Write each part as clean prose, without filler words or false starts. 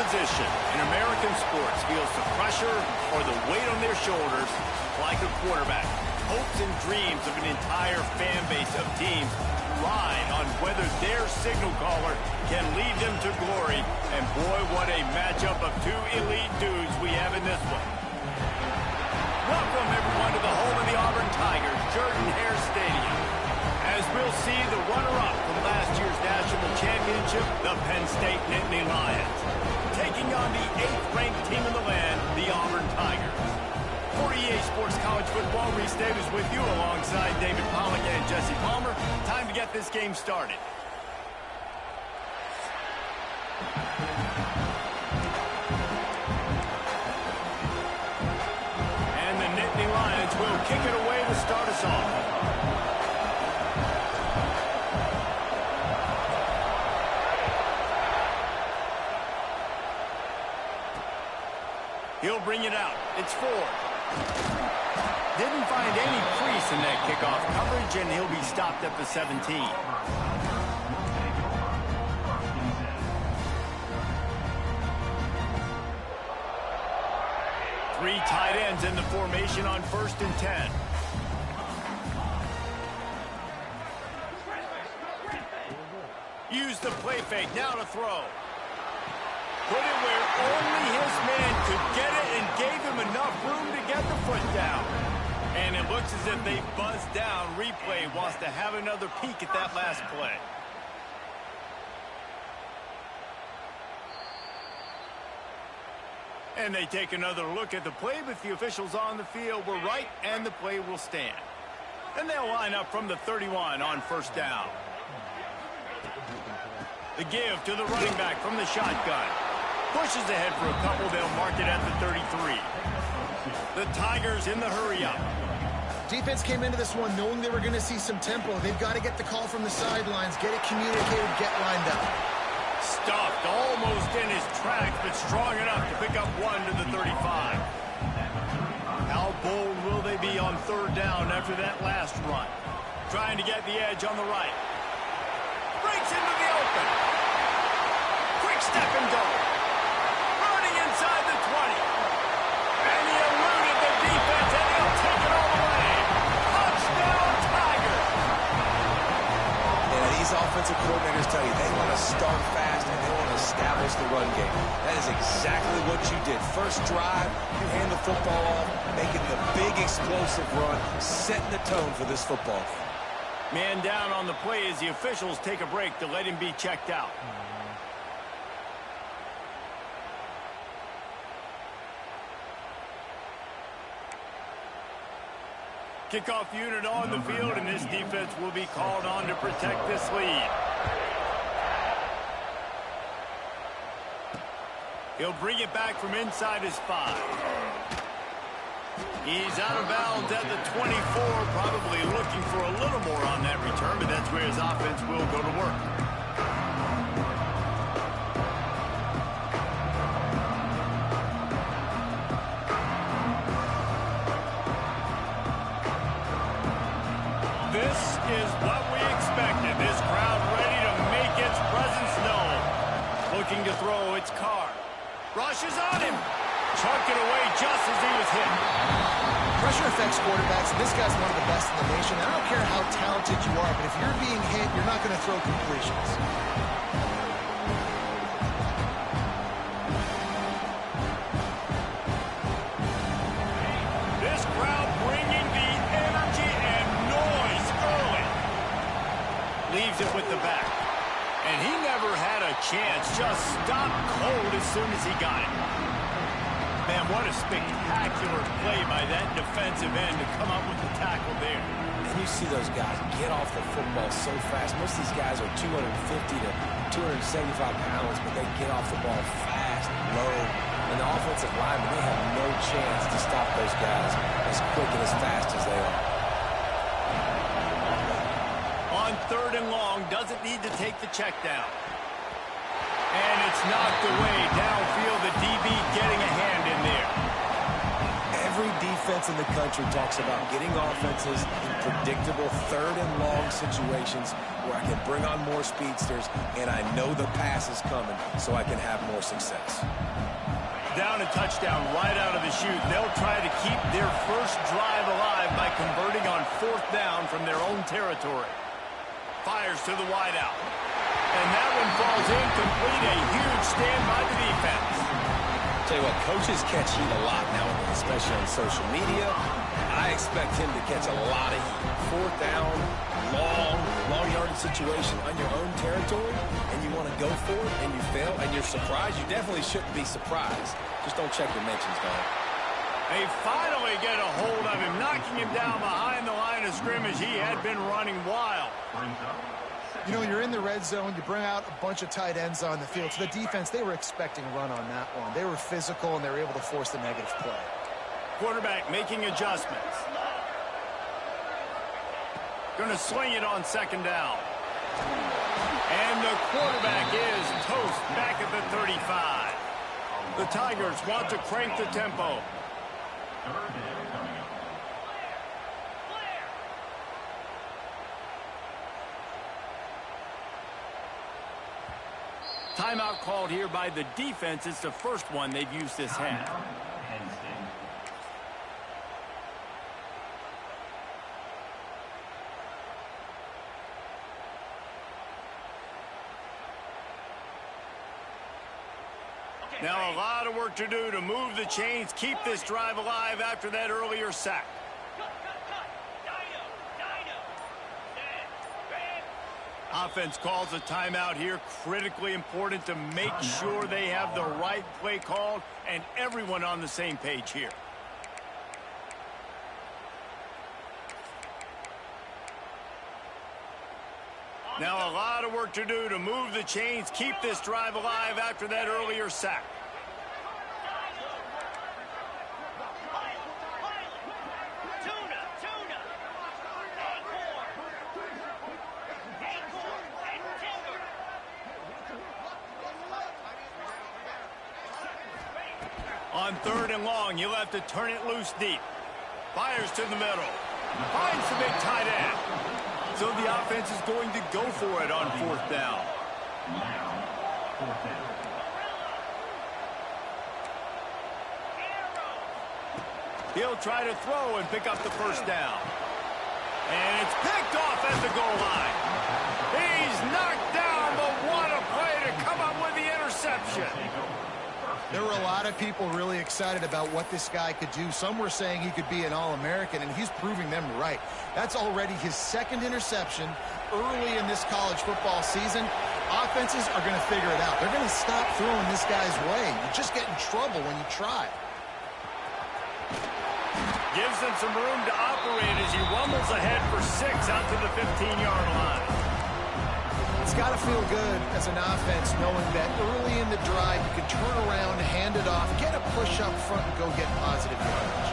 position in American sports feels the pressure or the weight on their shoulders like a quarterback. Hopes and dreams of an entire fan base of teams ride on whether their signal caller can lead them to glory. And boy, what a matchup of two elite dudes we have in this one. Welcome, everyone, to the home of the Auburn Tigers, Jordan-Hare Stadium. As we'll see the runner-up from last year's national championship, the Penn State Nittany Lions, taking on the 8th-ranked team in the land, the Auburn Tigers. For EA Sports College Football, Reese Davis with you alongside David Pollack and Jesse Palmer. Time to get this game started. And the Nittany Lions will kick it away to start us off. He'll bring it out. It's Ford. Didn't find any crease in that kickoff coverage, and he'll be stopped at the 17. 3 tight ends in the formation on 1st and 10. Use the play fake. Now to throw. Put it where only his man could get it and gave him enough room to get the foot down. And it looks as if they buzzed down. Replay wants to have another peek at that last play. And they take another look at the play, but the officials on the field were right, and the play will stand. And they'll line up from the 31 on 1st down. The give to the running back from the shotgun. Pushes ahead for a couple. They'll mark it at the 33. The Tigers in the hurry-up. Defense came into this one knowing they were going to see some tempo. They've got to get the call from the sidelines, get it communicated, get lined up. Stuffed almost in his tracks, but strong enough to pick up 1 to the 35. How bold will they be on 3rd down after that last run? Trying to get the edge on the right. Breaks into the open. Quick step and go. Running inside the 20. And he eluded the defense, and he'll take it all the way. Touchdown, Tigers. Yeah, these offensive coordinators tell you they want to start fast and they want to establish the run game. That is exactly what you did. First drive, you hand the football off, making the big explosive run, setting the tone for this football game. Man down on the play as the officials take a break to let him be checked out. Kickoff unit on the field, and this defense will be called on to protect this lead. He'll bring it back from inside his 5. He's out of bounds at the 24, probably looking for a little more on that return, but that's where his offense will go to work. This is what we expected. This crowd ready to make its presence known. Looking to throw, it's Carr. Rushes on him. Chucked it away just as he was hit. Pressure affects quarterbacks, and this guy's one of the best in the nation. I don't care how talented you are, but if you're being hit, you're not going to throw completions. This crowd bringing the energy and noise early. Leaves it with the back. And he never had a chance. Just stopped cold as soon as he got it. Man, what a spectacular play by that defensive end to come up with the tackle there. And you see those guys get off the football so fast. Most of these guys are 250 to 275 pounds, but they get off the ball fast, low. And the offensive linemen, they have no chance to stop those guys as quick and as fast as they are. On 3rd and long, doesn't need to take the check down. And it's knocked away downfield. The DB getting a hand in there. Every defense defense in the country talks about getting offenses in predictable third and long situations where I can bring on more speedsters and I know the pass is coming so I can have more success. Down a touchdown right out of the chute. They'll try to keep their first drive alive by converting on 4th down from their own territory. Fires to the wideout. And that one falls incomplete. A huge stand by the defense. Tell you what, coaches catch heat a lot now, especially on social media. I expect him to catch a lot of heat. 4th down, long yardage situation on your own territory, and you want to go for it, and you fail, and you're surprised. You definitely shouldn't be surprised. Just don't check your mentions, dog. They finally get a hold of him, knocking him down behind the line of scrimmage. He had been running wild. You know, you're in the red zone, you bring out a bunch of tight ends on the field. So the defense, they were expecting a run on that one. They were physical, and they were able to force the negative play. Quarterback making adjustments. Going to swing it on 2nd down. And the quarterback is toast back at the 35. The Tigers want to crank the tempo. Timeout called here by the defense. It's the first one they've used this half. Now a lot of work to do to move the chains, keep this drive alive after that earlier sack. Offense calls a timeout here. Critically important to make sure they have the right play called and everyone on the same page here. Now a lot of work to do to move the chains, keep this drive alive after that earlier sack. On 3rd and long, you'll have to turn it loose deep. Fires to the middle. Finds the big tight end. So the offense is going to go for it on 4th down. He'll try to throw and pick up the 1st down. And it's picked off at the goal line. He's knocked down, but what a play to come up with the interception. There were a lot of people really excited about what this guy could do. Some were saying he could be an All-American, and he's proving them right. That's already his 2nd interception early in this college football season. Offenses are going to figure it out. They're going to stop throwing this guy's way. You just get in trouble when you try. Gives them some room to operate as he rumbles ahead for 6 out to the 15-yard line. It's got to feel good as an offense knowing that early in the drive you can turn around, hand it off, get a push up front, and go get positive yardage.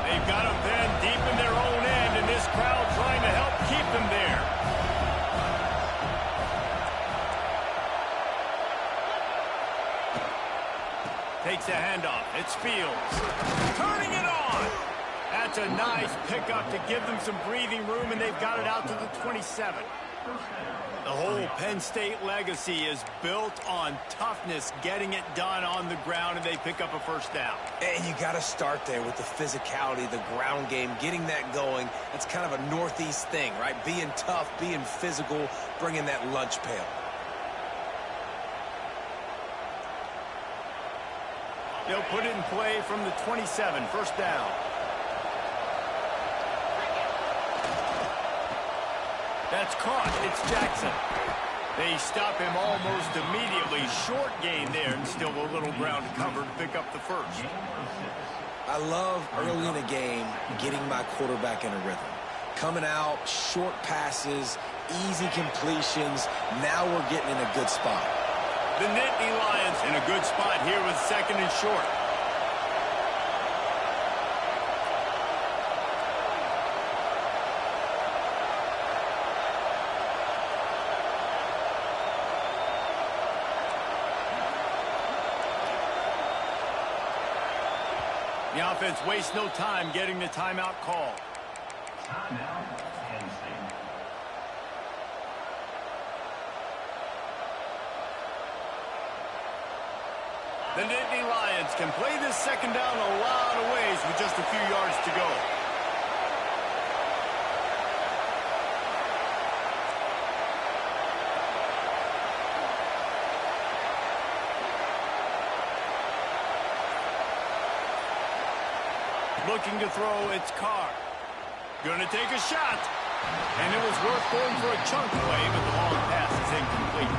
They've got them then deep in their own end, and this crowd trying to help keep them there. Takes a handoff. It's Fields. Turning it on. That's a nice pickup to give them some breathing room, and they've got it out to the 27. The whole Penn State legacy is built on toughness, getting it done on the ground, and they pick up a 1st down. And you got to start there with the physicality, the ground game, getting that going. It's kind of a Northeast thing, right? Being tough, being physical, bringing that lunch pail. They'll put it in play from the 27, 1st down. That's caught. It's Jackson. They stop him almost immediately. Short gain there, and still a little ground to cover to pick up the 1st. I love early in a game getting my quarterback in a rhythm. Coming out, short passes, easy completions. Now we're getting in a good spot. The Nittany Lions in a good spot here with 2nd and short. The offense wastes no time getting the timeout call. Timeout, NC. The Nittany Lions can play this second down a lot of ways with just a few yards to go. Looking to throw, it's Carr. Gonna take a shot. And it was worth going for a chunk play, but the long pass is incomplete.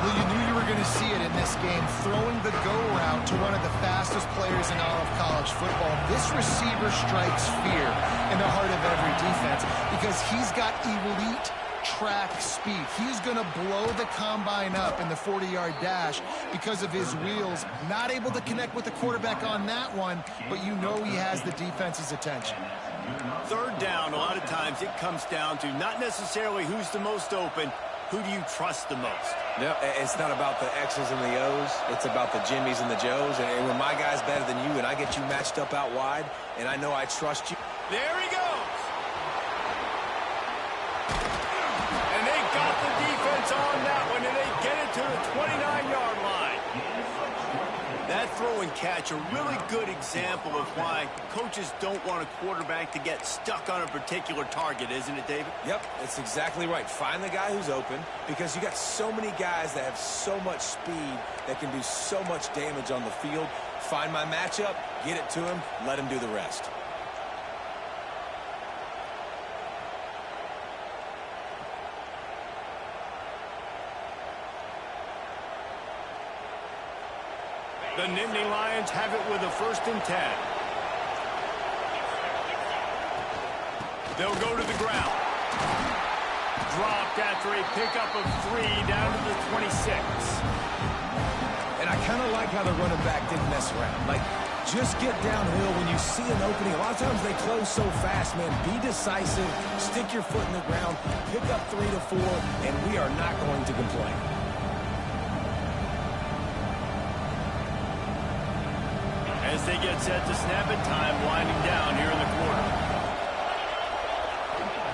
Well, you knew you were going to see it in this game, throwing the go route to one of the fastest players in all of college football. This receiver strikes fear in the heart of every defense because he's got elite track speed. He's going to blow the combine up in the 40-yard dash because of his wheels. Not able to connect with the quarterback on that one, but you know he has the defense's attention. Third down, a lot of times it comes down to not necessarily who's the most open, who do you trust the most? No, it's not about the X's and the O's. It's about the Jimmies and the Joes. And when my guy's better than you and I get you matched up out wide, and I know I trust you. There he goes. And they got the defense on that one, and they get it to the 29-yard line. That throw and catch, a really good example of why coaches don't want a quarterback to get stuck on a particular target, isn't it, David? Yep, it's exactly right. Find the guy who's open because you got so many guys that have so much speed that can do so much damage on the field. Find my matchup, get it to him, let him do the rest. The Nittany Lions have it with a 1st and 10. They'll go to the ground. Dropped after a pickup of 3 down to the 26. And I kind of like how the running back didn't mess around. Like, just get downhill when you see an opening. A lot of times they close so fast, man. Be decisive. Stick your foot in the ground. Pick up 3 to 4, and we are not going to complain. As they get set to snap it, time winding down here in the quarter.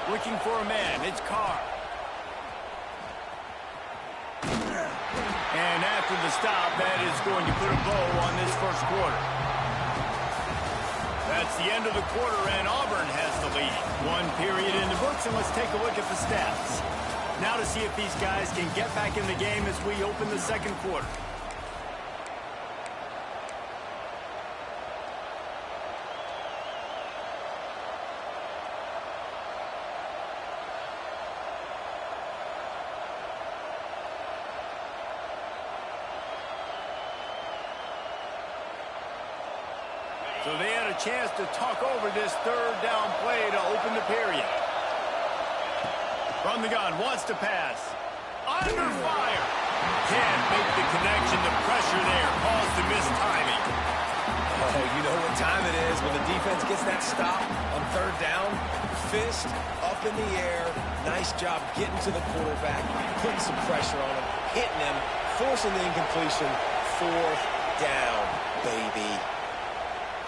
Looking for a man, it's Carr. And after the stop, that is going to put a bow on this first quarter. That's the end of the quarter, and Auburn has the lead. 1 period in the books, and let's take a look at the stats. Now to see if these guys can get back in the game as we open the second quarter. So they had a chance to talk over this 3rd down play to open the period. From the gun, wants to pass. Under fire. Can't make the connection. The pressure there caused the missed timing. Oh, you know what time it is when the defense gets that stop on 3rd down. Fist up in the air. Nice job getting to the quarterback, putting some pressure on him, hitting him, forcing the incompletion. 4th down, baby.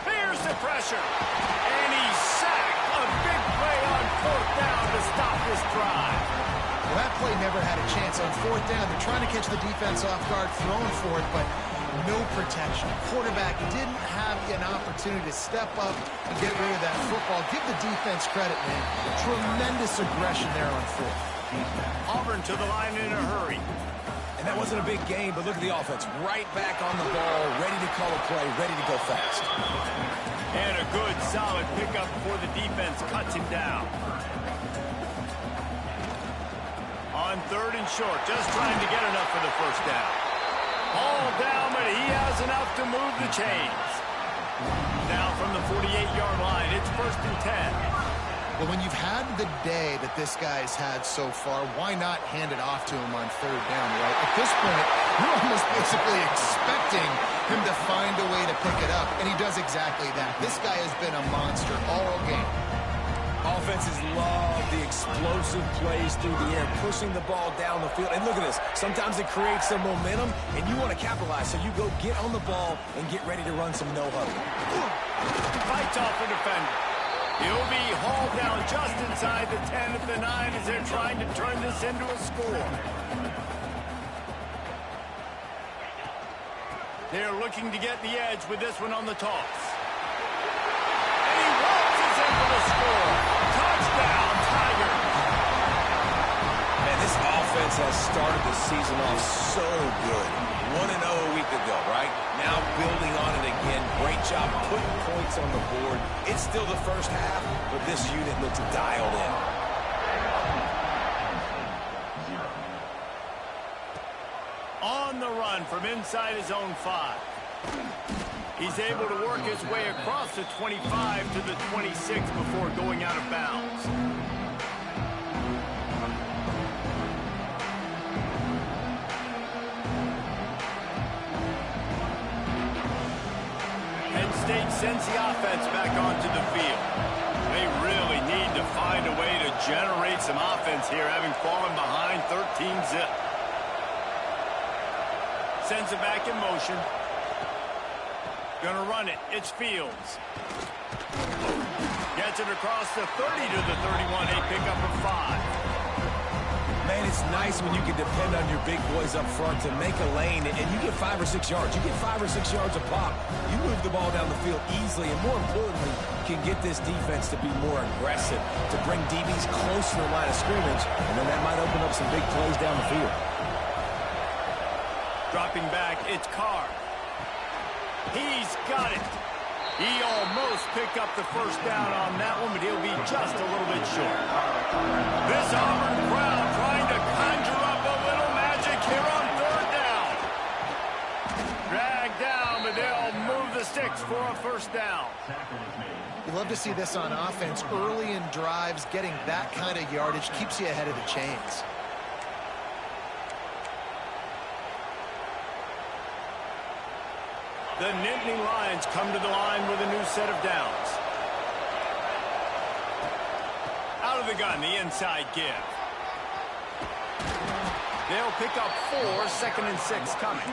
Here's the pressure. And he's sacked. A big play on 4th down to stop this drive. Well, that play never had a chance on 4th down. They're trying to catch the defense off guard, throwing for it, but no protection. Quarterback didn't have an opportunity to step up and get rid of that football. Give the defense credit, man. Tremendous aggression there on 4th. Auburn to the line in a hurry. And that wasn't a big game, but look at the offense. Right back on the ball, ready to call a play, ready to go fast. And a good, solid pickup before the defense cuts him down. On 3rd and short, just trying to get enough for the 1st down. All down, but he has enough to move the chains. Now from the 48-yard line, it's 1st and 10. Well, when you've had the day that this guy's had so far, why not hand it off to him on 3rd down, right? At this point, you're almost basically expecting him to find a way to pick it up, and he does exactly that. This guy has been a monster all game. offenses love the explosive plays through the air, pushing the ball down the field. And look at this. Sometimes it creates some momentum, and you want to capitalize. So you go get on the ball and get ready to run some no-huddle. Fights off the defender. He'll be hauled down just inside the 10 at the 9 as they're trying to turn this into a score. They're looking to get the edge with this one on the toss. And he waltzes in for the score. Touchdown, Tigers. Man, this offense has started the season off so good. 1-0 a week ago, right? Now building on it again. Great job putting points on the board. It's still the first half, but this unit looks dialed in. On the run from inside his own 5. He's able to work his way across the 25 to the 26 before going out of bounds. Penn State sends the offense back onto the field. They really need to find a way to generate some offense here, having fallen behind 13-zip. Sends it back in motion. Gonna run it. It's Fields. Gets it across the 30 to the 31. A pickup of 5. Man, it's nice when you can depend on your big boys up front to make a lane, and you get 5 or 6 yards. You get 5 or 6 yards a pop. You move the ball down the field easily, and more importantly, can get this defense to be more aggressive, to bring DBs close to the line of scrimmage, and then that might open up some big plays down the field. Dropping back, it's Carr. He's got it. He almost picked up the first down on that one, but he'll be just a little bit short. This Auburn crowd trying to conjure up a little magic here on 3rd down. Dragged down, but they'll move the sticks for a first down. You love to see this on offense. Early in drives, getting that kind of yardage keeps you ahead of the chains. The Nittany Lions come to the line with a new set of downs. Out of the gun, the inside give. They'll pick up 4, 2nd and 6 coming.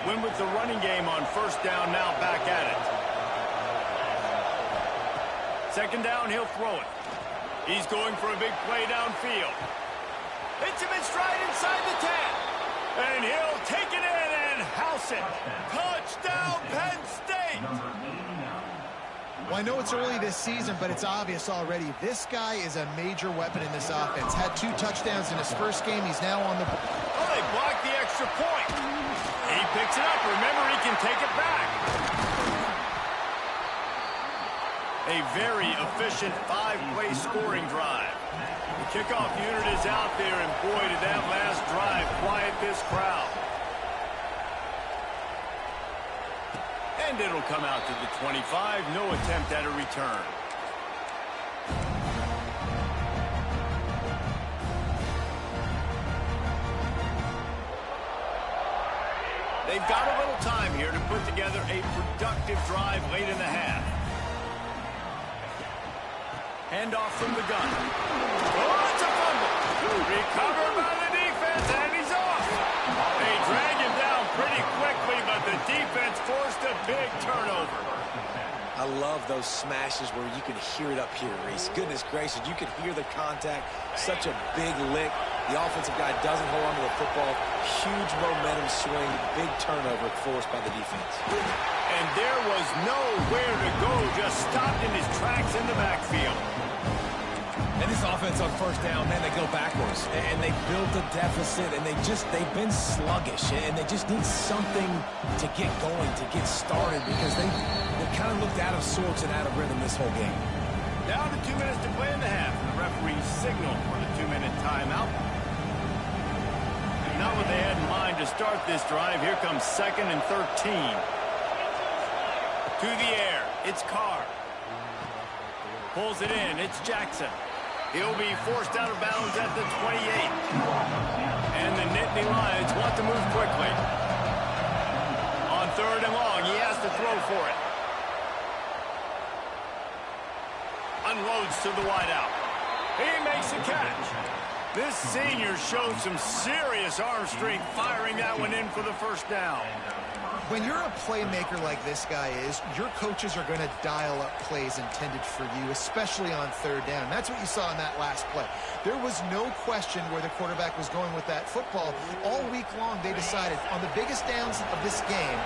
Win with the running game on 1st down, now back at it. 2nd down, he'll throw it. He's going for a big play downfield. Hits him in stride inside the 10. And he'll take it in and house it. Touchdown, Penn State! Well, I know it's early this season, but it's obvious already. This guy is a major weapon in this offense. Had 2 touchdowns in his first game. He's now on the... Oh, they blocked the extra point. He picks it up. Remember, he can take it back. A very efficient 5-play scoring drive. The kickoff unit is out there, and boy, did that last drive quiet this crowd. And it'll come out to the 25. No attempt at a return. They've got a little time here to put together a productive drive late in the half. Handoff from the gun. Oh, it's a fumble. Recovered by the defense, and he's off. They drag him down pretty quickly, but the defense forced a big turnover. I love those smashes where you can hear it up here, Reese. Goodness gracious, you can hear the contact. Such a big lick. The offensive guy doesn't hold on to the football. Huge momentum swing. Big turnover forced by the defense. And there was nowhere to go. Just stopped in his tracks in the backfield. And this offense on 1st down, man, they go backwards. And they built a deficit, and they've been sluggish. And they just need something to get going, to get started, because they kind of looked out of sorts and out of rhythm this whole game. Down to 2 minutes to play in the half. The referee signal for the 2-minute timeout. Not what they had in mind to start this drive. Here comes 2nd and 13. To the air. It's Carr. Pulls it in. It's Jackson. He'll be forced out of bounds at the 28. And the Nittany Lions want to move quickly. On 3rd and long, he has to throw for it. Unloads to the wideout. He makes a catch. This senior showed some serious arm strength firing that one in for the first down. When you're a playmaker like this guy is, your coaches are going to dial up plays intended for you, especially on 3rd down. That's what you saw in that last play. There was no question where the quarterback was going with that football. All week long, they decided on the biggest downs of this game,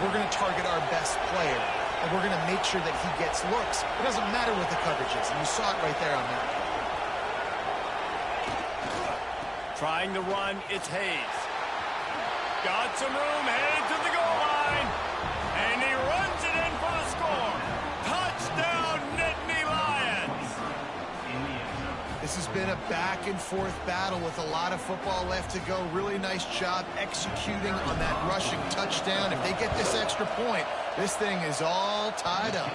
we're going to target our best player, and we're going to make sure that he gets looks. It doesn't matter what the coverage is, and you saw it right there on that. Trying to run, it's Hayes. Got some room, headed to the goal line. And he runs it in for the score. Touchdown, Nittany Lions. This has been a back-and-forth battle with a lot of football left to go. Really nice job executing on that rushing touchdown. If they get this extra point, this thing is all tied up.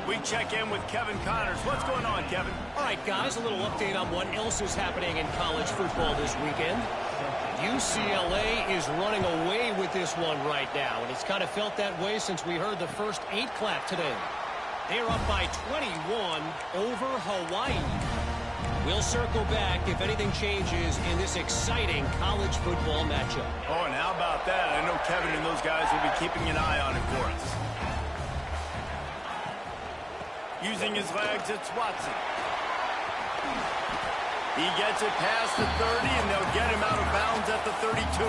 We check in with Kevin Connors. What's going on, Kevin? All right, guys, a little update on what else is happening in college football this weekend. UCLA is running away with this one right now, and it's kind of felt that way since we heard the first 8 clap today. They're up by 21 over Hawaii. We'll circle back if anything changes in this exciting college football matchup. Oh, and how about that? I know Kevin and those guys will be keeping an eye on it for us. Using his legs, it's Watson. He gets it past the 30, and they'll get him out of bounds at the 32.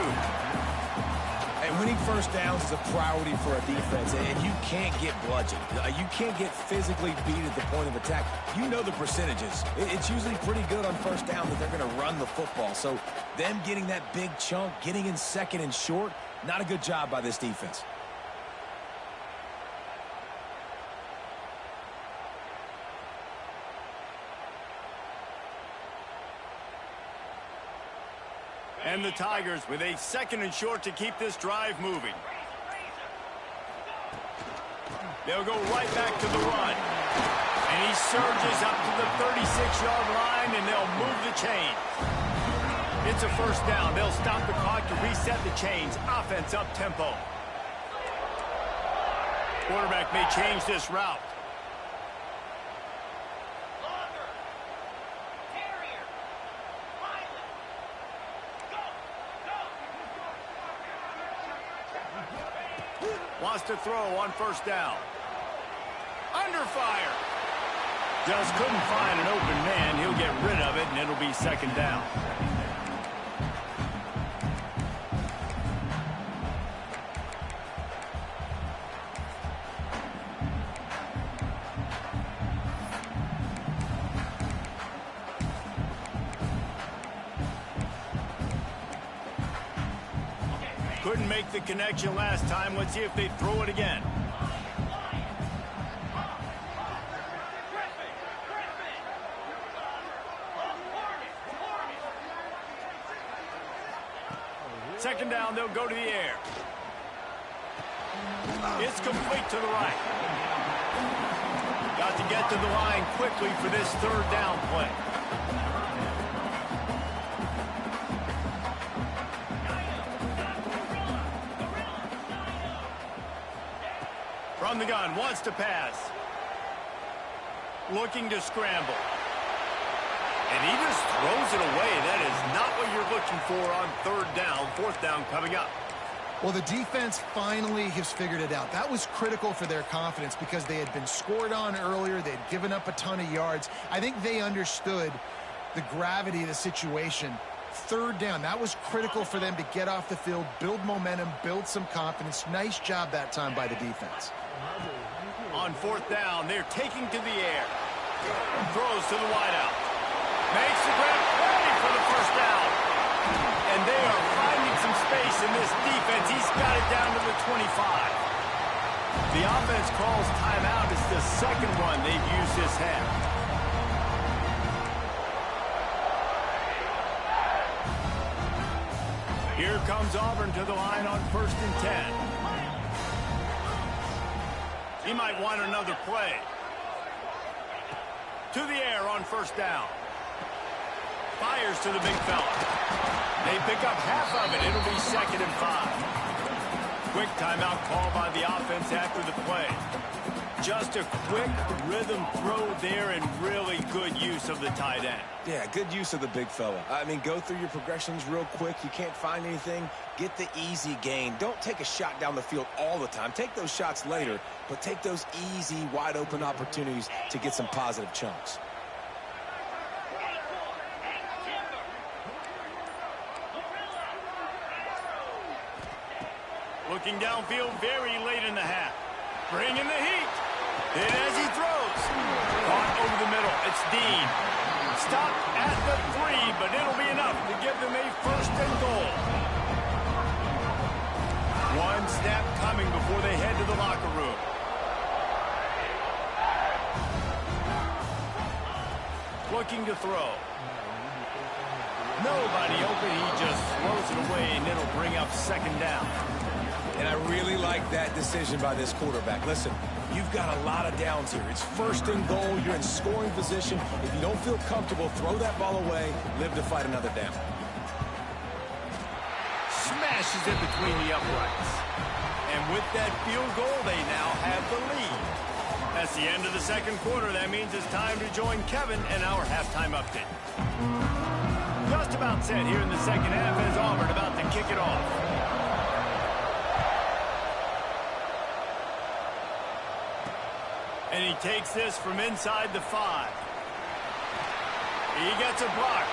And winning first downs is a priority for a defense, and you can't get bludgeoned. You can't get physically beat at the point of attack. You know the percentages. It's usually pretty good on first down that they're going to run the football. So them getting that big chunk, getting in 2nd and short, not a good job by this defense. And the Tigers with a 2nd and short to keep this drive moving. They'll go right back to the run. And he surges up to the 36-yard line, and they'll move the chains. It's a first down. They'll stop the clock to reset the chains. Offense up tempo. Quarterback may change this route. Wants to throw on first down. Under fire. Just couldn't find an open man. He'll get rid of it, and it'll be 2nd down. Couldn't make the connection last time. Let's see if they throw it again. Second down, they'll go to the air. It's complete to the right. Got to get to the line quickly for this 3rd down play. From the gun, wants to pass. Looking to scramble. And he just throws it away. That is not what you're looking for on 3rd down. 4th down coming up. Well, the defense finally has figured it out. That was critical for their confidence because they had been scored on earlier. They had given up a ton of yards. I think they understood the gravity of the situation. 3rd down, that was critical for them to get off the field, build momentum, build some confidence. Nice job that time by the defense. On 4th down, they're taking to the air. Throws to the wideout. Makes the grab, ready for the first down. And they are finding some space in this defense. He's got it down to the 25. The offense calls timeout. It's the 2nd one they've used this half. Here comes Auburn to the line on 1st and 10. He might want another play. To the air on 1st down. fires to the big fella. They pick up half of it. It'll be 2nd and 5. Quick timeout call by the offense after the play. Just a quick rhythm throw there and really good use of the tight end. Yeah, good use of the big fella. I mean, go through your progressions real quick. You can't find anything. Get the easy gain. Don't take a shot down the field all the time. Take those shots later, but take those easy, wide-open opportunities to get some positive chunks. Looking downfield very late in the half. Bringing the heat. Hit as he throws. Caught over the middle. It's Dean. Stopped at the 3, but it'll be enough to give them a 1st and goal. One snap coming before they head to the locker room. Looking to throw. Nobody open. He just throws it away, and it'll bring up 2nd down. And I really like that decision by this quarterback. Listen, you've got a lot of downs here. It's 1st and goal. You're in scoring position. If you don't feel comfortable, throw that ball away. Live to fight another down. Smashes it between the uprights. And with that field goal, they now have the lead. That's the end of the 2nd quarter. That means it's time to join Kevin and our halftime update. Just about set here in the 2nd half as Auburn about to kick it off. And he takes this from inside the 5. He gets a block.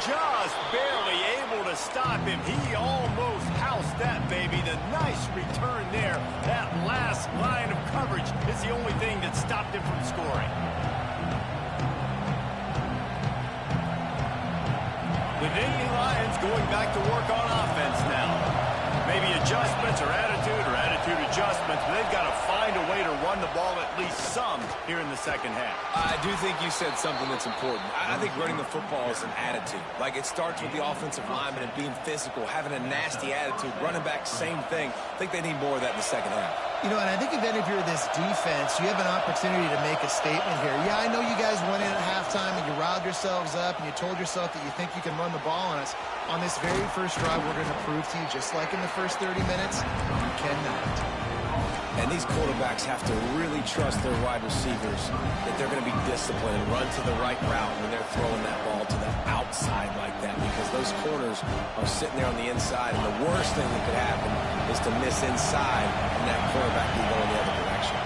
Just barely able to stop him. He almost housed that baby. The nice return there. That last line of coverage is the only thing that stopped him from scoring. The Nittany Lions going back to work on offense now. Maybe adjustments or attitude adjustments, but they've got to find a way to run the ball at least some here in the 2nd half. I do think you said something that's important. I think running the football is an attitude. Like, it starts with the offensive lineman and being physical, having a nasty attitude. Running back, same thing. I think they need more of that in the 2nd half. You know, and I think if you're this defense, you have an opportunity to make a statement here. Yeah, I know you guys went in at halftime and you riled yourselves up and you told yourself that you think you can run the ball on us. On this very first drive, we're going to prove to you, just like in the first 30 minutes, you cannot. And these quarterbacks have to really trust their wide receivers that they're going to be disciplined and run to the right route when they're throwing that ball to the outside like that, because those corners are sitting there on the inside, and the worst thing that could happen is to miss inside and that quarterback be going the other direction.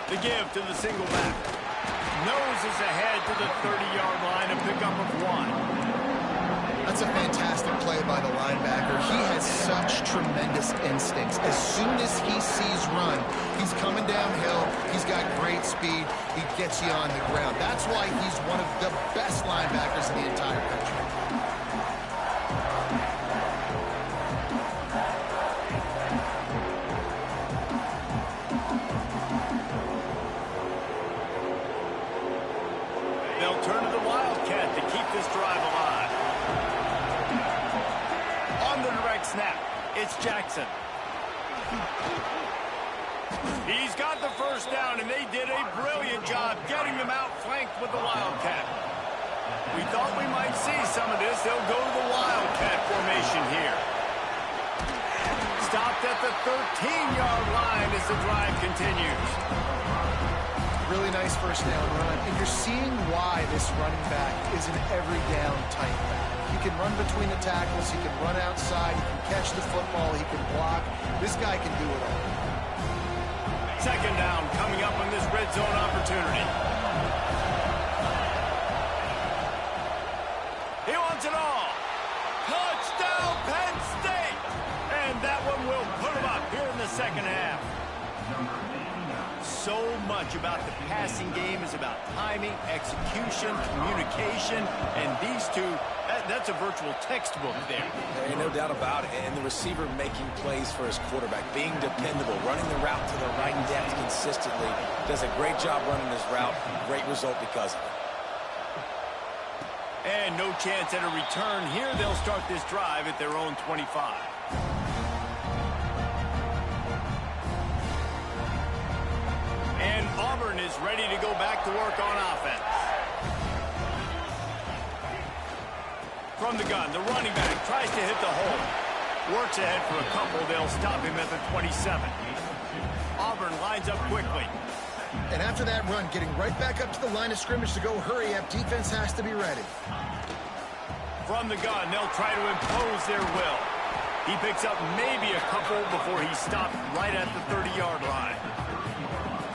The give to the single back. Noses ahead to the 30-yard line, a pickup of 1. That's a fantastic play by the linebacker. He has such tremendous instincts. As soon as he sees run, he's coming downhill. He's got great speed. He gets you on the ground. That's why he's one of the best linebackers in the entire country. They'll turn to the Wildcat to keep this drive alive. On the direct snap, it's Jackson. He's got the 1st down, and they did a brilliant job getting them outflanked with the Wildcat. We thought we might see some of this. They'll go to the Wildcat formation here. Stopped at the 13-yard line as the drive continues. Really nice 1st down run, and you're seeing why this running back is an every down type back. He can run between the tackles, he can run outside, he can catch the football, he can block. This guy can do it all. 2nd down coming up on this red zone opportunity. He wants it all. Touchdown, Penn State! And that one will put him up here in the 2nd half. So much about the passing game is about timing, execution, communication, and these two, that's a virtual textbook there. There ain't no doubt about it. And the receiver making plays for his quarterback, being dependable, running the route to the right depth consistently, does a great job running his route. Great result because of it. And no chance at a return here. They'll start this drive at their own 25. And Auburn is ready to go back to work on offense. From the gun, the running back tries to hit the hole. Works ahead for a couple. They'll stop him at the 27. Auburn lines up quickly. And after that run, getting right back up to the line of scrimmage to go hurry up, defense has to be ready. From the gun, they'll try to impose their will. He picks up maybe a couple before he stopped right at the 30-yard line.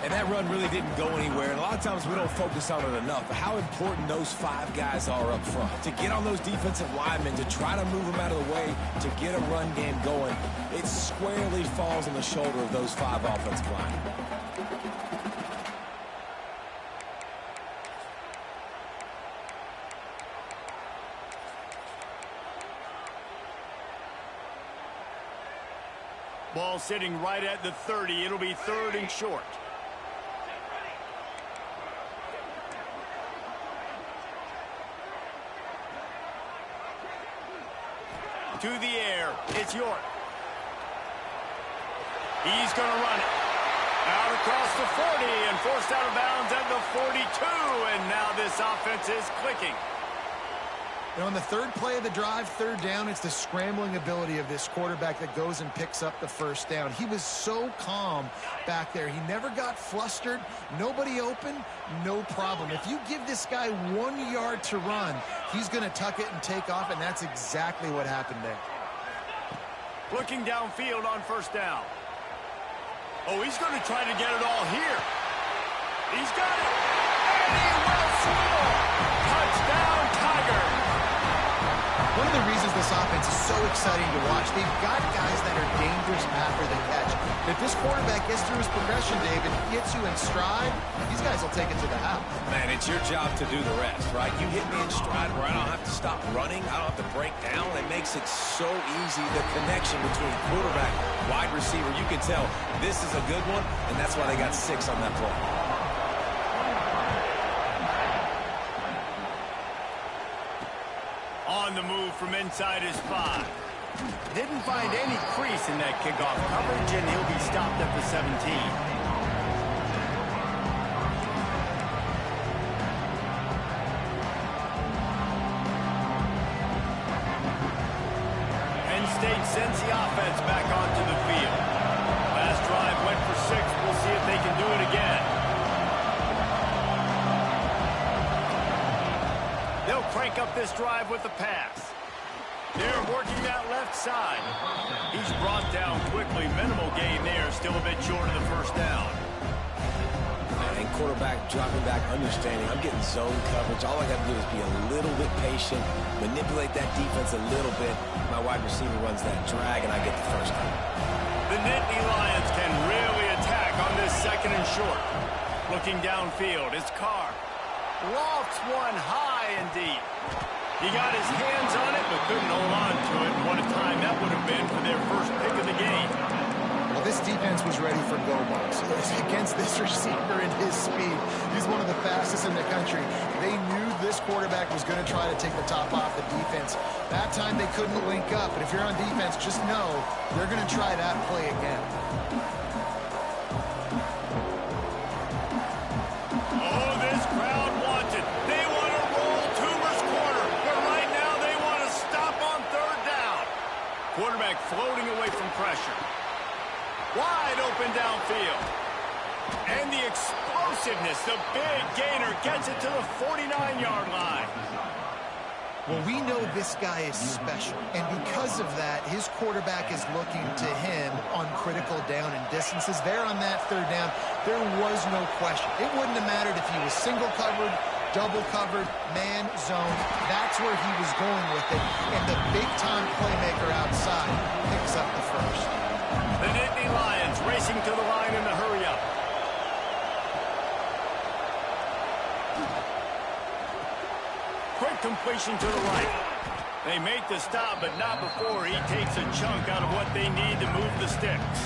And that run really didn't go anywhere. And a lot of times we don't focus on it enough. But how important those 5 guys are up front. To get on those defensive linemen, to try to move them out of the way, to get a run game going, it squarely falls on the shoulder of those 5 offensive linemen. Ball sitting right at the 30. It'll be 3rd and short. To the air, it's York. He's going to run it. Out across the 40 and forced out of bounds at the 42. And now this offense is clicking. And on the 3rd play of the drive, 3rd down, it's the scrambling ability of this quarterback that goes and picks up the 1st down. He was so calm back there. He never got flustered. Nobody open, no problem. If you give this guy 1 yard to run, he's going to tuck it and take off, and that's exactly what happened there. Looking downfield on 1st down. Oh, he's going to try to get it all here. He's got it. And he will score. Touchdown, Tigers. One of the reasons this offense is so exciting to watch, they've got guys that are dangerous after the catch. If this quarterback gets through his progression, David, gets you in stride, these guys will take it to the house. Man, it's your job to do the rest, right? You hit me in stride where I don't have to stop running. I don't have to break down. It makes it so easy, the connection between quarterback, wide receiver. You can tell this is a good one, and that's why they got 6 on that play. On the move from inside his 5. Didn't find any crease in that kickoff coverage, and he'll be stopped at the 17. Penn State sends the offense back onto the field. Last drive went for 6. We'll see if they can do it again. They'll crank up this drive with the pass. They're working that left side. He's brought down quickly. Minimal gain there. Still a bit short of the 1st down. And quarterback dropping back, understanding. I'm getting zone coverage. All I got to do is be a little bit patient, manipulate that defense a little bit. My wide receiver runs that drag, and I get the 1st down. The Nittany Lions can really attack on this 2nd and short. Looking downfield, it's Carr. Lofts one high and deep. He got his hands on it, but couldn't hold on to it. What a time that would have been for their 1st pick of the game. Well, this defense was ready for go balls. Against this receiver and his speed, he's one of the fastest in the country. They knew this quarterback was going to try to take the top off the defense. That time they couldn't link up, but if you're on defense, just know they're going to try that play again. Oh, this crowd wants it. They want to roll Toomer's corner, but right now they want to stop on 3rd down. Quarterback floating away from pressure. Wide open downfield. And the explosiveness, the big gainer gets it to the 49-yard line. Well, we know this guy is special, and because of that, his quarterback is looking to him on critical down and distances. There on that 3rd down, there was no question. It wouldn't have mattered if he was single covered, double covered, man, zone. That's where he was going with it, and the big-time playmaker outside picks up the 1st. The Nittany Lions racing to the line in the hurry-up. Quick completion to the right. They make the stop, but not before he takes a chunk out of what they need to move the sticks.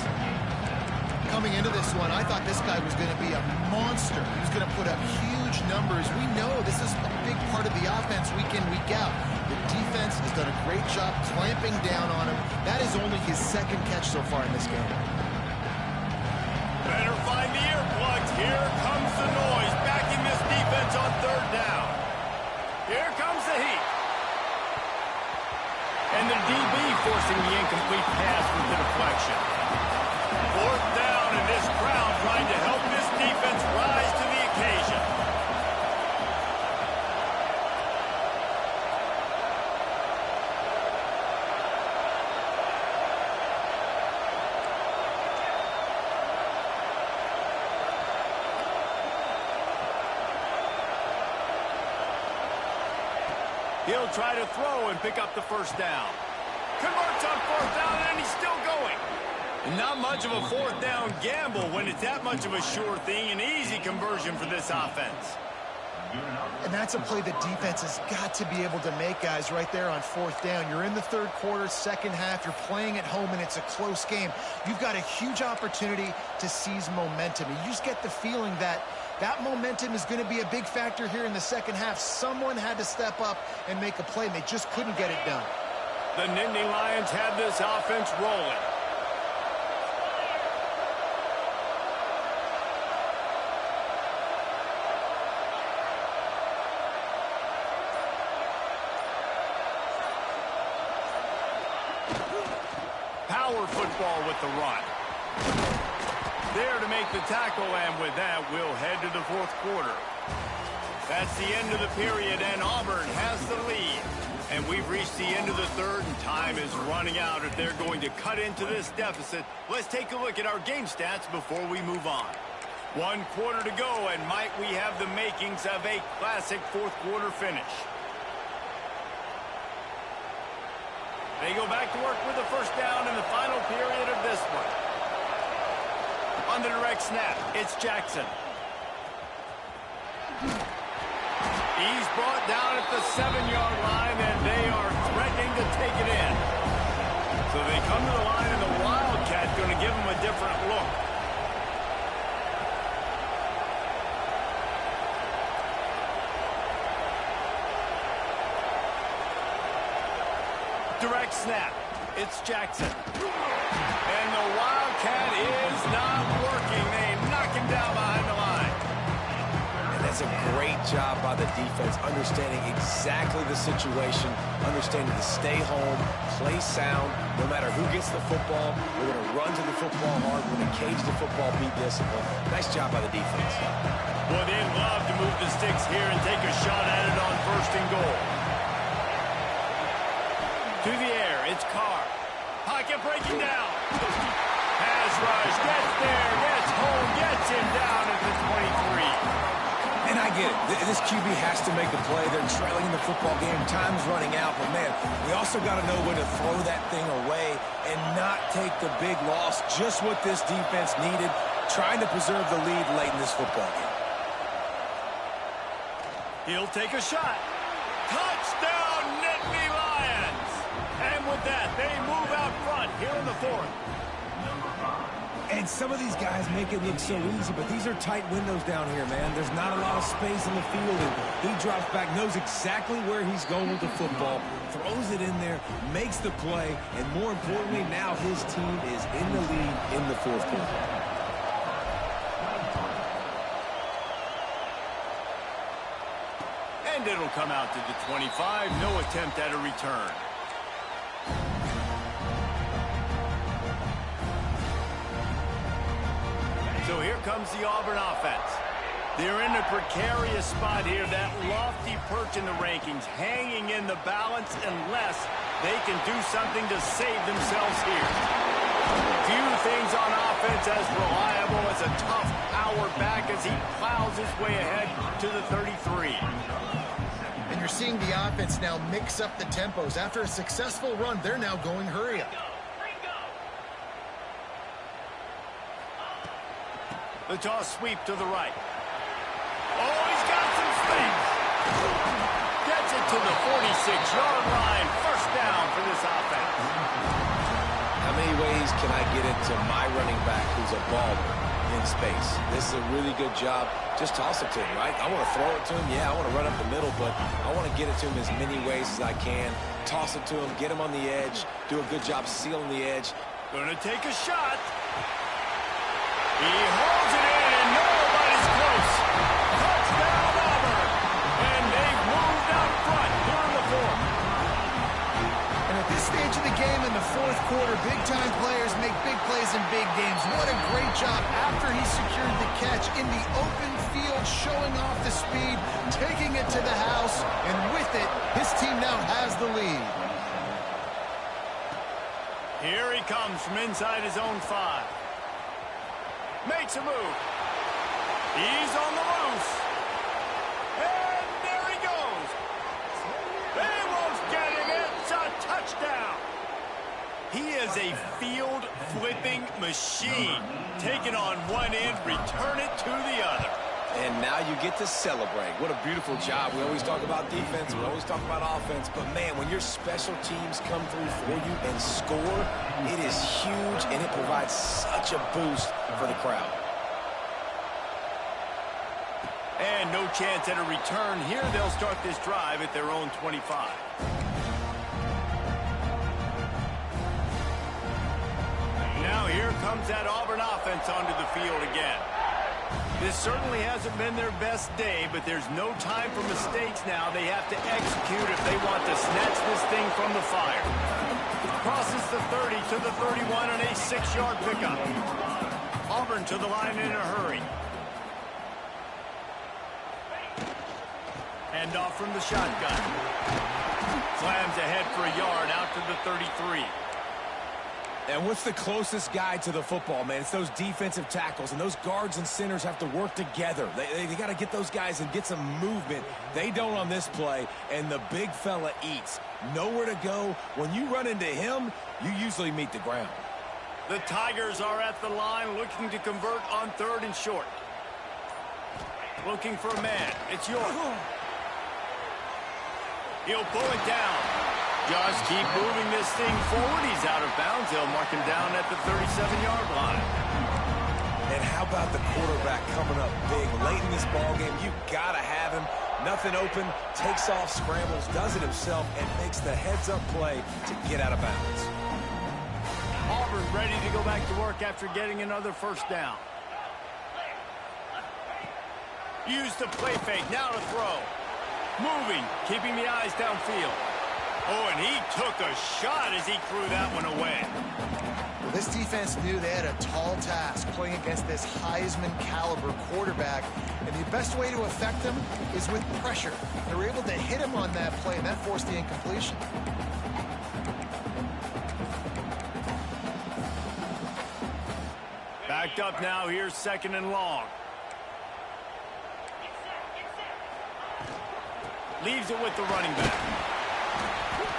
Coming into this one, I thought this guy was going to be a monster. He was going to put up huge numbers. We know this is a big part of the offense week in, week out. The defense has done a great job clamping down on him. That is only his 2nd catch so far in this game. Better find the earplugs. Here comes the noise. Backing this defense on 3rd down. Here comes the heat. DB forcing the incomplete pass with the deflection. Fourth down, and this crowd trying to help this defense rise to the occasion. He'll try to throw and pick up the first down. Converts on fourth down, and he's still going. Not much of a fourth down gamble when it's that much of a sure thing. An easy conversion for this offense. And that's a play the defense has got to be able to make, guys, right there on fourth down. You're in the third quarter, second half. You're playing at home, and it's a close game. You've got a huge opportunity to seize momentum. You just get the feeling that that momentum is going to be a big factor here in the second half. Someone had to step up and make a play, and they just couldn't get it done. The Nittany Lions have this offense rolling. Power football with the run. There to make the tackle, and with that, we'll head to the fourth quarter. That's the end of the period, and Auburn has the lead. And we've reached the end of the third, and time is running out if they're going to cut into this deficit. Let's take a look at our game stats before we move on. 1 quarter to go, and might we have the makings of a classic fourth quarter finish. They go back to work with the first down in the final period of this one. On the direct snap, it's Jackson. He's brought down at the 7-yard line, and they are threatening to take it in. So they come to the line, and the Wildcat's going to give them a different look. Direct snap. It's Jackson. And the Wildcat is not working. They knock him down behind the line. And that's a great job by the defense, understanding exactly the situation, understanding to stay home, play sound. No matter who gets the football, we're going to run to the football hard. We're going to cage the football, be disciplined. Nice job by the defense. Well, they'd love to move the sticks here and take a shot at it on first and goal. To the air, it's Carr. Pocket breaking down. Pass rush, gets there, gets home, gets him down at the 23. And I get it. This QB has to make a play. They're trailing in the football game. Time's running out. But, man, we also got to know when to throw that thing away and not take the big loss. Just what this defense needed, trying to preserve the lead late in this football game. He'll take a shot. Touchdown, Nittany Lions. And with that, they move out front here in the fourth. And some of these guys make it look so easy, but these are tight windows down here, man. There's not a lot of space in the field, and he drops back, knows exactly where he's going with the football, throws it in there, makes the play, and more importantly, now his team is in the lead in the fourth quarter. And it'll come out to the 25. No attempt at a return. So here comes the Auburn offense. They're in a precarious spot here, that lofty perch in the rankings, hanging in the balance unless they can do something to save themselves here. Few things on offense as reliable as a tough power back as he plows his way ahead to the 33. And you're seeing the offense now mix up the tempos. After a successful run, they're now going hurry up. The toss sweep to the right. Oh, he's got some space. Gets it to the 46-yard line. First down for this offense. How many ways can I get it to my running back who's a baller in space? This is a really good job. Just toss it to him, right? I want to throw it to him. Yeah, I want to run up the middle, but I want to get it to him as many ways as I can. Toss it to him, get him on the edge, do a good job sealing the edge. Going to take a shot. He holds it in, and nobody's close. Touchdown, Auburn. And they've moved out front here in the fourth. And at this stage of quarter, big-time players make big plays in big games. What a great job after he secured the catch in the open field, showing off the speed, taking it to the house, and with it, his team now has the lead. Here he comes from inside his own 5. Makes a move. He's on the loose. And there he goes. He won't get him. It's a touchdown. He is a field-flipping machine. Take it on one end, return it to the other. And now you get to celebrate. What a beautiful job. We always talk about defense. We always talk about offense. But, man, when your special teams come through for you and score, it is huge, and it provides such a boost for the crowd. And no chance at a return here. They'll start this drive at their own 25. Now here comes that Auburn offense onto the field again. This certainly hasn't been their best day, but there's no time for mistakes now. They have to execute if they want to snatch this thing from the fire. Crosses the 30 to the 31 on a 6-yard pickup. Auburn to the line in a hurry. Hand off from the shotgun. Slams ahead for a yard out to the 33. And what's the closest guy to the football, man? It's those defensive tackles, and those guards and centers have to work together. They got to get those guys and get some movement. They don't on this play, and the big fella eats. Nowhere to go. When you run into him, you usually meet the ground. The Tigers are at the line looking to convert on 3rd and short. Looking for a man. It's York. He'll pull it down. Just keep moving this thing forward. He's out of bounds. They'll mark him down at the 37-yard line. And how about the quarterback coming up big late in this ballgame? You got to have him. Nothing open, takes off, scrambles, does it himself, and makes the heads-up play to get out of bounds. Auburn ready to go back to work after getting another first down. Use the play fake. Now to throw. Moving, keeping the eyes downfield. Oh, and he took a shot as he threw that one away. Well, this defense knew they had a tall task playing against this Heisman-caliber quarterback, and the best way to affect him is with pressure. They were able to hit him on that play, and that forced the incompletion. Backed up now. Here's 2nd and long. Leaves it with the running back.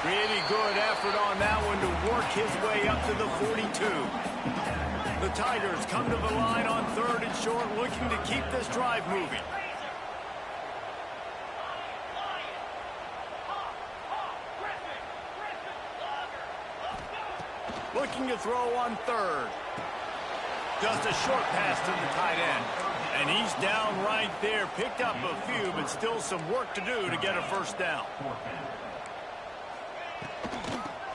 Pretty good effort on that one to work his way up to the 42. The Tigers come to the line on 3rd and short, looking to keep this drive moving. Looking to throw on 3rd. Just a short pass to the tight end. And he's down right there. Picked up a few, but still some work to do to get a first down.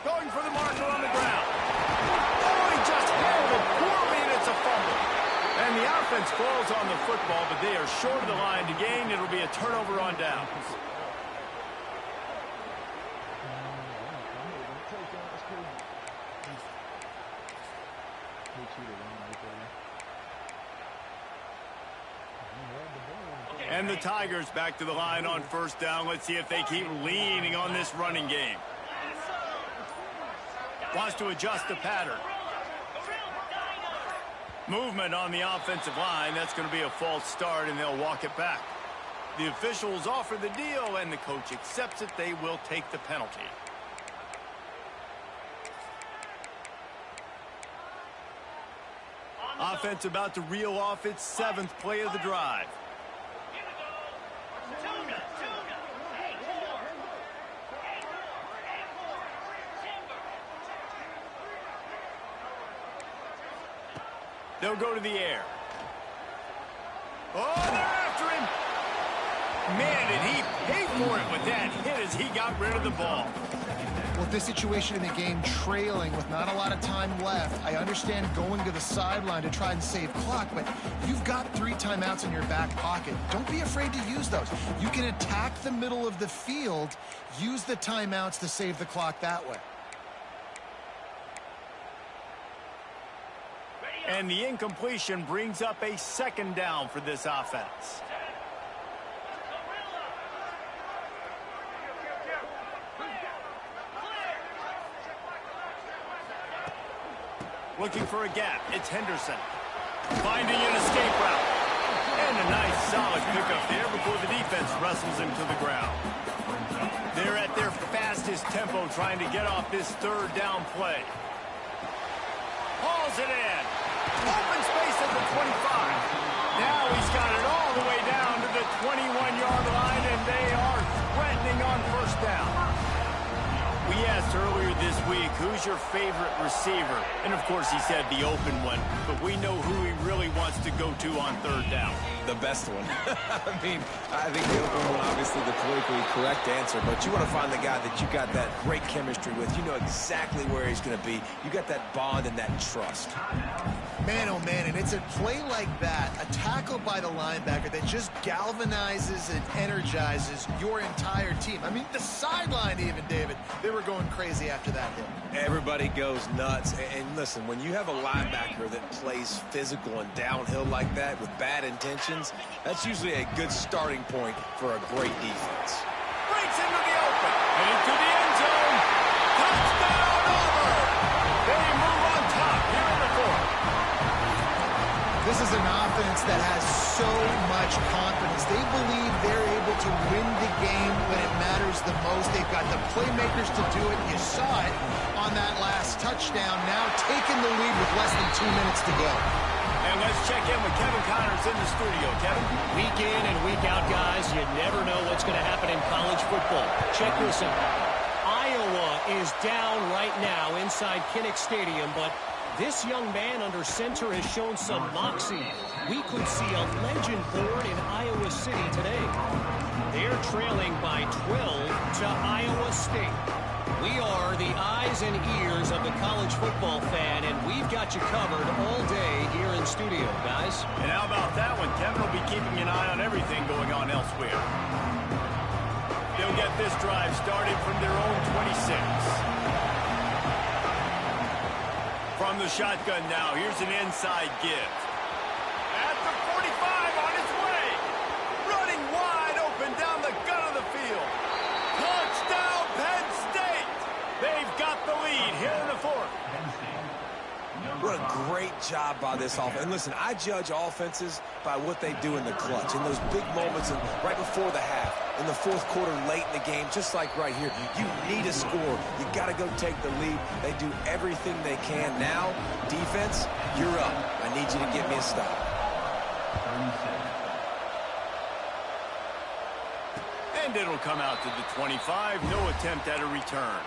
Going for the marker on the ground. Oh, he just handled it poorly, and it's a fumble. And the offense falls on the football, but they are short of the line to gain. It'll be a turnover on downs. And the Tigers back to the line on first down. Let's see if they keep leaning on this running game. Wants to adjust the pattern. Movement on the offensive line. That's going to be a false start, and they'll walk it back. The officials offer the deal, and the coach accepts it. They will take the penalty. Offense about to reel off its 7th play of the drive. They'll go to the air. Oh, they're after him. Man, did he pay for it with that hit as he got rid of the ball. With this situation in the game, trailing with not a lot of time left, I understand going to the sideline to try and save clock, but you've got 3 timeouts in your back pocket. Don't be afraid to use those. You can attack the middle of the field, use the timeouts to save the clock that way. And the incompletion brings up a second down for this offense. Looking for a gap. It's Henderson. Finding an escape route. And a nice solid pickup there before the defense wrestles him to the ground. They're at their fastest tempo trying to get off this third down play. Hauls it in. Open space at the 25. Now he's got it all the way down to the 21-yard line, and they are threatening on first down. We asked earlier this week, who's your favorite receiver? And, of course, he said the open one, but we know who he really wants to go to on third down. The best one. I mean, I think the open one, obviously the politically correct answer, but you want to find the guy that you got that great chemistry with. You know exactly where he's going to be. You got that bond and that trust. Man, oh man, and it's a play like that, a tackle by the linebacker that just galvanizes and energizes your entire team. I mean, the sideline even, David, they were going crazy after that hit. Everybody goes nuts. And listen, when you have a linebacker that plays physical and downhill like that with bad intentions, that's usually a good starting point for a great defense. Breaks into the open, and into the end zone. Touchdown over. They move on top here in the fourth. This is an offense that has so much confidence. They believe they're able to win the game when it matters the most. They've got the playmakers to do it. You saw it on that last touchdown. Now taking the lead with less than 2 minutes to go. And let's check in with Kevin Connors in the studio. Kevin? Week in and week out, guys, you never know what's going to happen in college football. Check this out. Iowa is down right now inside Kinnick Stadium, but this young man under center has shown some moxie. We could see a legend born in Iowa City today. They're trailing by 12 to Iowa State. We are the eyes and ears of the college football fan, and we've got you covered all day here in studio, guys. And how about that one? Kevin will be keeping an eye on everything going on elsewhere. They'll get this drive started from their own 26. From the shotgun now, here's an inside give. At the 45 on its way. Running wide open down the gut of the field. Touchdown, Penn State. They've got the lead here in the fourth. What a great job by this offense. And listen, I judge offenses by what they do in the clutch, in those big moments and right before the half, in the fourth quarter, late in the game, just like right here. You need a score. You got to go take the lead. They do everything they can. Now, defense, you're up. I need you to get me a stop. And it'll come out to the 25. No attempt at a return.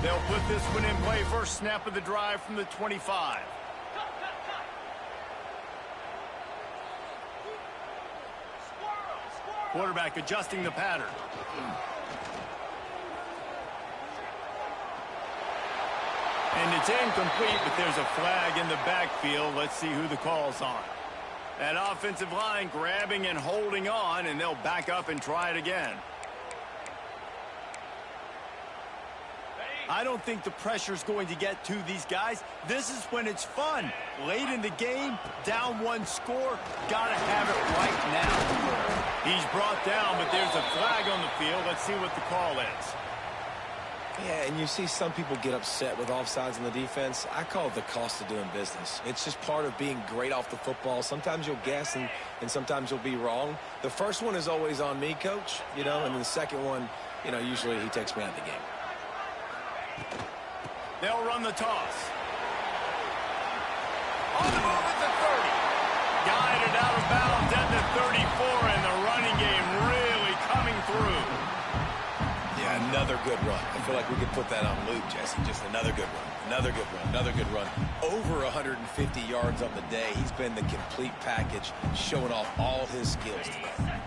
They'll put this one in play. First snap of the drive from the 25. Quarterback adjusting the pattern. And it's incomplete, but there's a flag in the backfield. Let's see who the call's on. That offensive line grabbing and holding on, and they'll back up and try it again. I don't think the pressure's going to get to these guys. This is when it's fun. Late in the game, down one score, gotta have it right now. He's brought down, but there's a flag on the field. Let's see what the call is. Yeah, and you see some people get upset with offsides in the defense. I call it the cost of doing business. It's just part of being great off the football. Sometimes you'll guess and sometimes you'll be wrong. The first one is always on me, Coach, and then the second one, usually he takes me out of the game. They'll run the toss. On the move at the 30. Guided out of bounds at the 34, and the running game really coming through. Yeah, another good run. I feel like we could put that on loop, Jesse. Just another good run. Another good run. Another good run. Over 150 yards on the day. He's been the complete package, showing off all his skills today.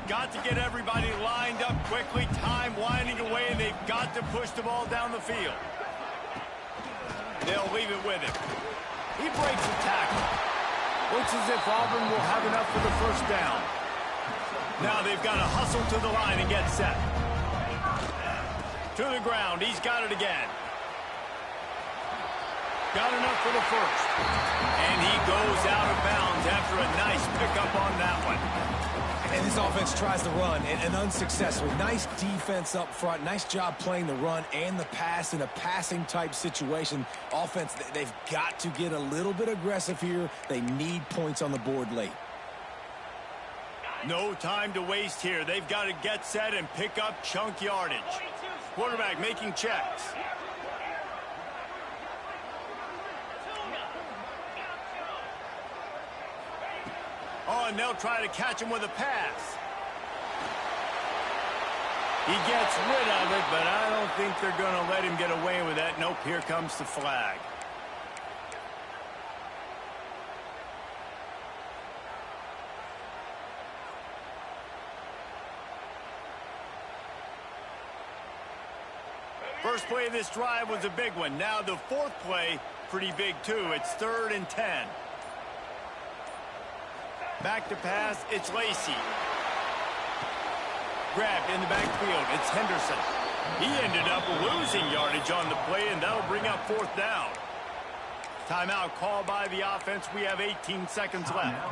Got to get everybody lined up quickly. Time winding away, and they've got to push the ball down the field. They'll leave it with him. He breaks the tackle. Looks as if Auburn will have enough for the first down. Now they've got to hustle to the line and get set. To the ground. He's got it again. Got enough for the first. And he goes out of bounds after a nice pickup on that one. And this offense tries to run and unsuccessfully. Nice defense up front. Nice job playing the run and the pass in a passing-type situation. Offense, they've got to get a little bit aggressive here. They need points on the board late. No time to waste here. They've got to get set and pick up chunk yardage. Quarterback making checks. Oh, and they'll try to catch him with a pass. He gets rid of it, but I don't think they're going to let him get away with that. Nope, here comes the flag. First play of this drive was a big one. Now the fourth play, pretty big too. It's 3rd and 10. Back to pass, it's Lacey. Grabbed in the backfield, it's Henderson. He ended up losing yardage on the play, and that'll bring up 4th down. Timeout called by the offense. We have 18 seconds left.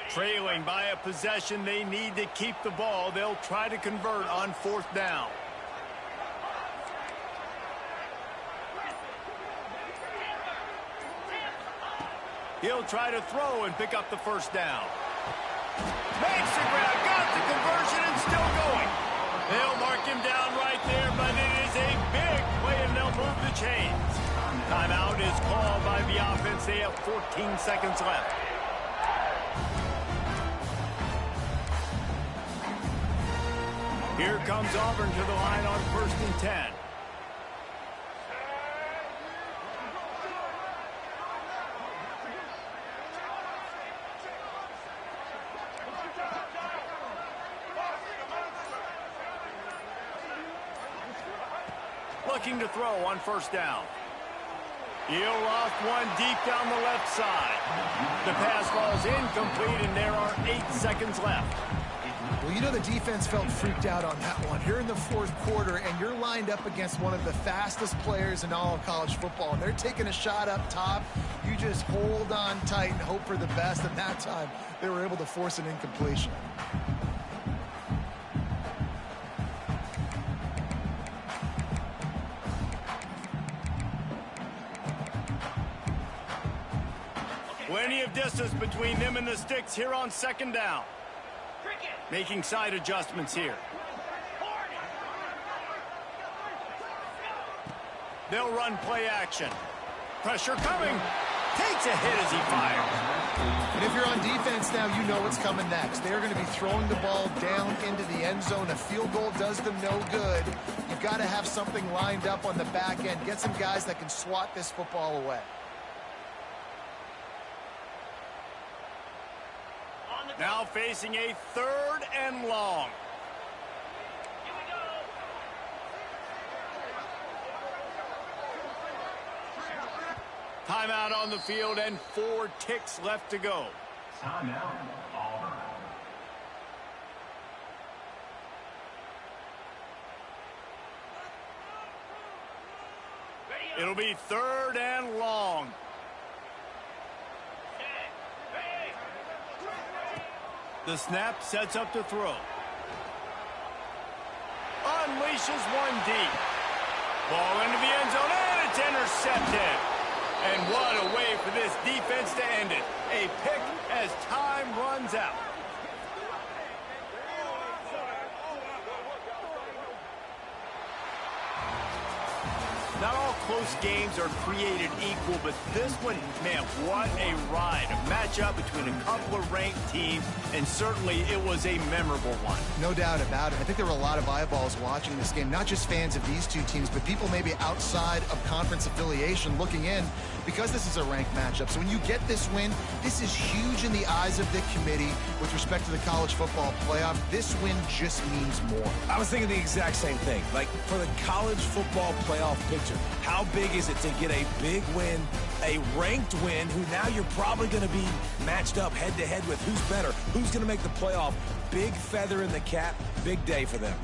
Trailing by a possession, they need to keep the ball. They'll try to convert on 4th down. He'll try to throw and pick up the first down. Makes the grab, got the conversion, and still going. They'll mark him down right there, but it is a big play, and they'll move the chains. Timeout is called by the offense. They have 14 seconds left. Here comes Auburn to the line on 1st and 10. Looking to throw on 1st down. He'll loft one deep down the left side. The pass falls incomplete, and there are 8 seconds left. Well, you know the defense felt freaked out on that one. You're in the 4th quarter, and you're lined up against one of the fastest players in all of college football. And they're taking a shot up top. You just hold on tight and hope for the best. And that time, they were able to force an incompletion. Plenty of distance between them and the sticks here on 2nd down. Making side adjustments here. They'll run play action. Pressure coming. Takes a hit as he fires. And if you're on defense now, you know what's coming next. They're going to be throwing the ball down into the end zone. A field goal does them no good. You've got to have something lined up on the back end. Get some guys that can swat this football away. Now facing a 3rd and long. Timeout on the field and 4 ticks left to go. Timeout, Auburn. It'll be 3rd and long. The snap sets up to throw. Unleashes one deep. Ball into the end zone, and it's intercepted. And what a way for this defense to end it. A pick as time runs out. Not all close games are created equal, but this one, man, what a ride. A matchup between a couple of ranked teams, and certainly it was a memorable one. No doubt about it. I think there were a lot of eyeballs watching this game, not just fans of these two teams, but people maybe outside of conference affiliation looking in because this is a ranked matchup. So when you get this win, this is huge in the eyes of the committee with respect to the college football playoff. This win just means more. I was thinking the exact same thing. Like, for the college football playoff picture, how big is it to get a big win, a ranked win, who now you're probably going to be matched up head-to-head with who's better, who's going to make the playoff. Big feather in the cap, big day for them.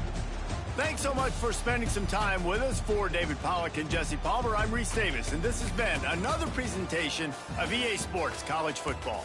Thanks so much for spending some time with us. For David Pollack and Jesse Palmer, I'm Reese Davis, and this has been another presentation of EA Sports College Football.